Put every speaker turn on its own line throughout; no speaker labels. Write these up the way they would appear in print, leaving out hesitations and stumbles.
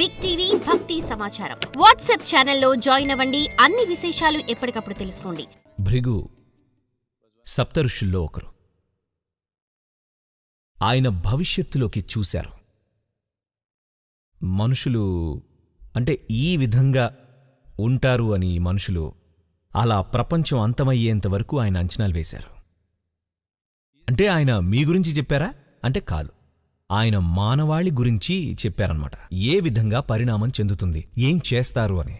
Big TV భక్తి సమాచారం WhatsApp ఛానల్లో జాయిన్ అవ్వండి. అన్ని విశేషాలు ఎప్పటికప్పుడు తెలుసుకోండి.
భృగు సప్తఋషుల్లో ఒకరు. ఆయన భవిష్యత్తులోకి చూశారు. మనుషులు అంటే ఈ విధంగా ఉంటారు అని మనుషులు అలా ప్రపంచం అంతమయ్యేంత వరకు ఆయన అంచనాలు వేశారు. అంటే ఆయన మీ గురించి చెప్పారా అంటే కాదు, ఆయన మానవాళి గురించి చెప్పారన్నమాట. ఏ విధంగా పరిణామం చెందుతుంది, ఏం చేస్తారు అని.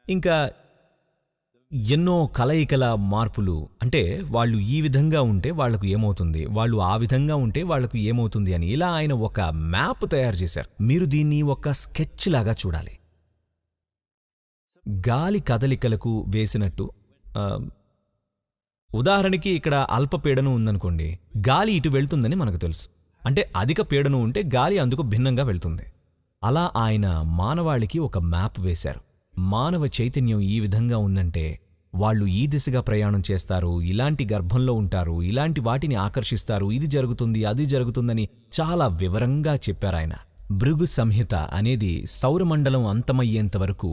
ఇంకా ఎన్నో కలయికల మార్పులు, అంటే వాళ్ళు ఈ విధంగా ఉంటే వాళ్లకు ఏమవుతుంది, వాళ్ళు ఆ విధంగా ఉంటే వాళ్లకు ఏమవుతుంది అని ఇలా ఆయన ఒక మ్యాప్ తయారు చేశారు. మీరు దీన్ని ఒక స్కెచ్ లాగా చూడాలి. గాలి కదలికలకు వేసినట్టు. ఉదాహరణకి ఇక్కడ అల్పపీడనం ఉందనుకోండి, గాలి ఇటు వెళ్తుందని మనకు తెలుసు. అంటే అధిక పీడనం ఉంటే గాలి అందుకు భిన్నంగా వెళ్తుంది. అలా ఆయన మానవాళికి ఒక మ్యాప్ వేశారు. మానవ చైతన్యం ఈ విధంగా ఉందంటే వాళ్ళు ఈ దిశగా ప్రయాణం చేస్తారు, ఇలాంటి గర్భంలో ఉంటారు, ఇలాంటి వాటిని ఆకర్షిస్తారు, ఇది జరుగుతుంది అది జరుగుతుందని చాలా వివరంగా చెప్పారాయన. భృగు సంహిత అనేది సౌరమండలం అంతమయ్యేంతవరకు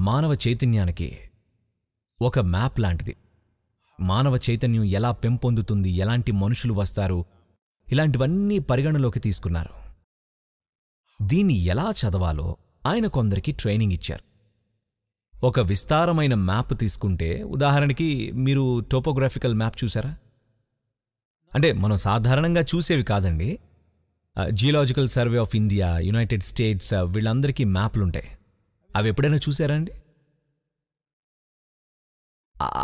మానవ చైతన్యానికి ఒక మ్యాప్ లాంటిది. మానవ చైతన్యం ఎలా పెంపొందుతుంది, ఎలాంటి మనుషులు వస్తారు, ఇలాంటివన్నీ పరిగణలోకి తీసుకున్నారు. దీన్ని ఎలా చదవాలో ఆయన కొందరికి ట్రైనింగ్ ఇచ్చారు. ఒక విస్తారమైన మ్యాప్ తీసుకుంటే, ఉదాహరణకి మీరు టోపోగ్రాఫికల్ మ్యాప్ చూసారా? అంటే మనం సాధారణంగా చూసేవి కాదండి. Geological survey of India, United states, వీళ్ళందరికీ మ్యాప్లుంటాయి. అవి ఎప్పుడైనా చూసారా అండి?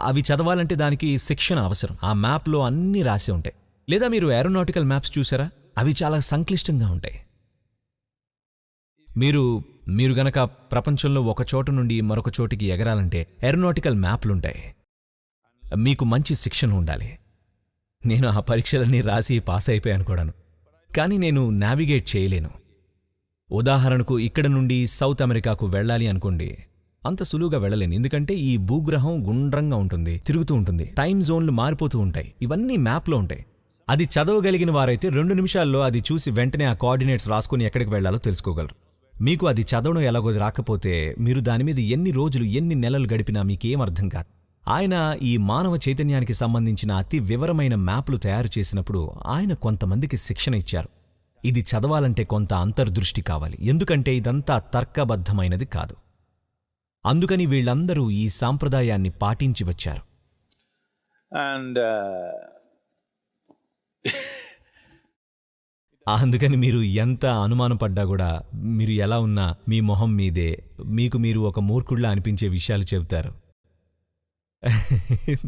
అవి చదవాలంటే దానికి శిక్షణ అవసరం. ఆ మ్యాప్లో అన్నీ రాసి ఉంటాయి. లేదా మీరు ఏరోనాటికల్ మ్యాప్స్ చూసారా? అవి చాలా సంక్లిష్టంగా ఉంటాయి. మీరు గనక ప్రపంచంలో ఒక చోటు నుండి మరొక చోటికి ఎగరాలంటే ఏరోనాటికల్ మ్యాప్లుంటాయి. మీకు మంచి శిక్షణ ఉండాలి. నేను ఆ పరీక్షలన్నీ రాసి పాస్ అయిపోయాను కూడాను. కానీ నేను నావిగేట్ చేయలేను. ఉదాహరణకు ఇక్కడ నుండి సౌత్ అమెరికాకు వెళ్ళాలి అనుకోండి, అంత సులువుగా వెళ్ళలేను. ఎందుకంటే ఈ భూగ్రహం గుండ్రంగా ఉంటుంది, తిరుగుతూ ఉంటుంది, టైం జోన్లు మారిపోతూ ఉంటాయి. ఇవన్నీ మ్యాప్లో ఉంటాయి. అది చదవగలిగిన వారైతే 2 నిమిషాల్లో అది చూసి వెంటనే ఆ కోఆర్డినేట్స్ రాసుకుని ఎక్కడికి వెళ్లాలో తెలుసుకోగలరు. మీకు అది చదవడం ఎలాగో రాకపోతే మీరు దానిమీద ఎన్ని రోజులు ఎన్ని నెలలు గడిపినా మీకేం అర్థం కాదు. ఆయన ఈ మానవ చైతన్యానికి సంబంధించిన అతి వివరమైన మ్యాప్లు తయారు చేసినప్పుడు ఆయన కొంతమందికి శిక్షణ ఇచ్చారు. ఇది చదవాలంటే కొంత అంతర్దృష్టి కావాలి, ఎందుకంటే ఇదంతా తర్కబద్ధమైనది కాదు. అందుకని వీళ్ళందరూ ఈ సాంప్రదాయాన్ని పాటించి వచ్చారు. అందుకని మీరు ఎంత అనుమానం పడ్డా కూడా, మీరు ఎలా ఉన్నా మీ మొహం మీదే మీకు మీరు ఒక మూర్ఖుడిలా అనిపించే విషయాలు చెబుతారు.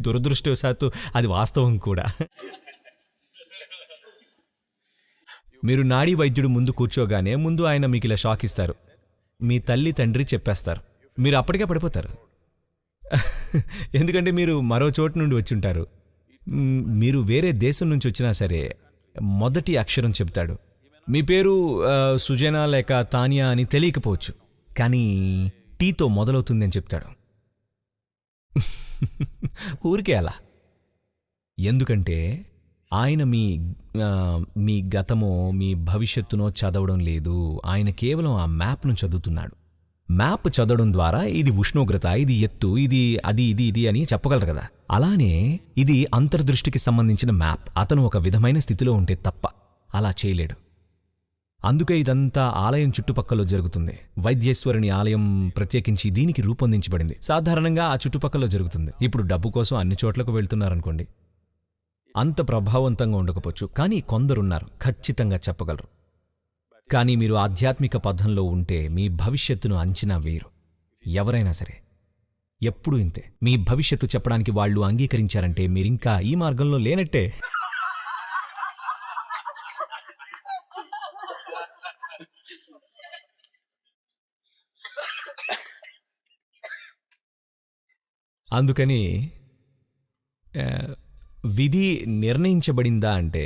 దురదృష్టవశాత్తు అది వాస్తవం కూడా. మీరు నాడీ వైద్యుడు ముందు కూర్చోగానే ముందు ఆయన మీకు ఇలా షాక్ ఇస్తారు. మీ తల్లి తండ్రి చెప్పేస్తారు. మీరు అప్పటికే పడిపోతారు. ఎందుకంటే మీరు మరో చోటు నుండి వచ్చుంటారు. మీరు వేరే దేశం నుంచి వచ్చినా సరే మొదటి అక్షరం చెప్తాడు. మీ పేరు సుజనా లేక తానియా అని తెలియకపోవచ్చు, కానీ టీతో మొదలవుతుంది అని చెప్తాడు. ఊరికే అలా. ఎందుకంటే ఆయన మీ గతమో మీ భవిష్యత్తునో చదవడం లేదు. ఆయన కేవలం ఆ మ్యాప్ను చదువుతున్నాడు. మ్యాప్ చదవడం ద్వారా ఇది ఉష్ణోగ్రత, ఇది ఎత్తు, ఇది అది ఇది ఇది అని చెప్పగలరు కదా. అలానే ఇది అంతర్దృష్టికి సంబంధించిన మ్యాప్. అతను ఒక విధమైన స్థితిలో ఉంటే తప్ప అలా చేయలేడు. అందుకే ఇదంతా ఆలయం చుట్టుపక్కల జరుగుతుంది. వైద్యేశ్వరుని ఆలయం ప్రత్యేకించి దీనికి రూపొందించబడింది. సాధారణంగా ఆ చుట్టుపక్కల జరుగుతుంది. ఇప్పుడు డబ్బు కోసం అన్ని చోట్లకు వెళ్తున్నారనుకోండి, అంత ప్రభావవంతంగా ఉండకపోవచ్చు, కానీ కొందరున్నారు ఖచ్చితంగా చెప్పగలరు. కానీ మీరు ఆధ్యాత్మిక పథంలో ఉంటే మీ భవిష్యత్తును అంచనా వేయరు. ఎవరైనా సరే ఎప్పుడూ ఇంతే. మీ భవిష్యత్తు చెప్పడానికి వాళ్ళు అంగీకరించారంటే మీరింకా ఈ మార్గంలో లేనట్టే. అందుకని విధి నిర్ణయించబడిందా అంటే,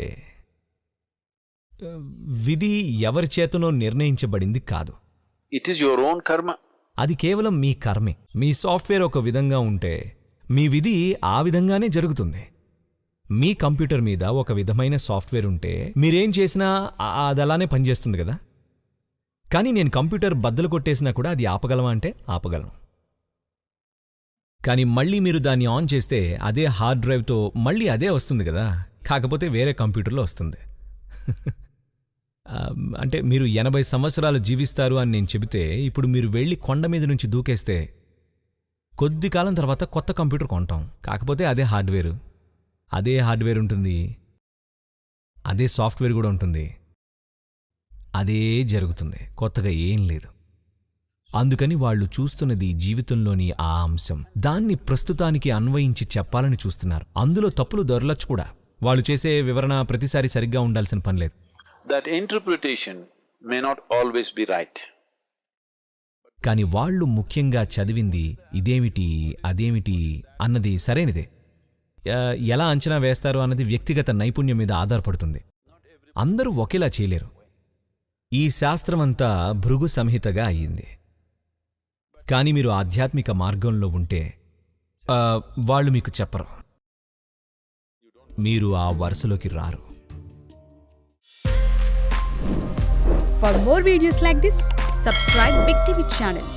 విధి ఎవరి చేతనో నిర్ణయించబడింది కాదు.
ఇట్ ఈస్ యువర్ ఓన్ కర్మ.
అది కేవలం మీ కర్మే. మీ సాఫ్ట్వేర్ ఒక విధంగా ఉంటే మీ విధి ఆ విధంగానే జరుగుతుంది. మీ కంప్యూటర్ మీద ఒక విధమైన సాఫ్ట్వేర్ ఉంటే మీరేం చేసినా అది అలానే పనిచేస్తుంది కదా. కానీ నేను కంప్యూటర్ బద్దలు కొట్టేసినా కూడా అది ఆపగలమా అంటే ఆపగలను. కానీ మళ్ళీ మీరు దాన్ని ఆన్ చేస్తే అదే హార్డ్ డ్రైవ్తో మళ్ళీ అదే వస్తుంది కదా, కాకపోతే వేరే కంప్యూటర్లో వస్తుంది. అంటే మీరు 80 సంవత్సరాలు జీవిస్తారు అని నేను చెబితే ఇప్పుడు మీరు వెళ్ళి కొండ మీద నుంచి దూకేస్తే కొద్ది కాలం తర్వాత కొత్త కంప్యూటర్ కొంటాం, కాకపోతే అదే హార్డ్వేర్ ఉంటుంది, అదే సాఫ్ట్వేర్ కూడా ఉంటుంది, అదే జరుగుతుంది, కొత్తగా ఏం లేదు. అందుకని వాళ్ళు చూస్తున్నది జీవితంలోని ఆ అంశం, దాన్ని ప్రస్తుతానికి అన్వయించి చెప్పాలని చూస్తున్నారు. అందులో తప్పులు దొరలచ్చు కూడా. వాళ్ళు చేసే వివరణ ప్రతిసారి సరిగ్గా ఉండాల్సిన పనిలేదు.
That interpretation may not always be right.
కాని వాళ్ళు ముఖ్యంగా చదివింది ఇదేమిటి అదేమిటి అన్నది సరైనదే. ఎలా అంచనా వేస్తారు అన్నది వ్యక్తిగత నైపుణ్యం మీద ఆధారపడుతుంది. అందరూ ఒకేలా చేయలేరు. ఈ శాస్త్రమంతా భృగు సంహితగా అయ్యింది. కాని మీరు ఆధ్యాత్మిక మార్గంలో ఉంటే వాళ్ళు మీకు చెప్పరు, మీరు ఆ వరుసలోకి రారు.
For more videos like this, subscribe Big TV channel.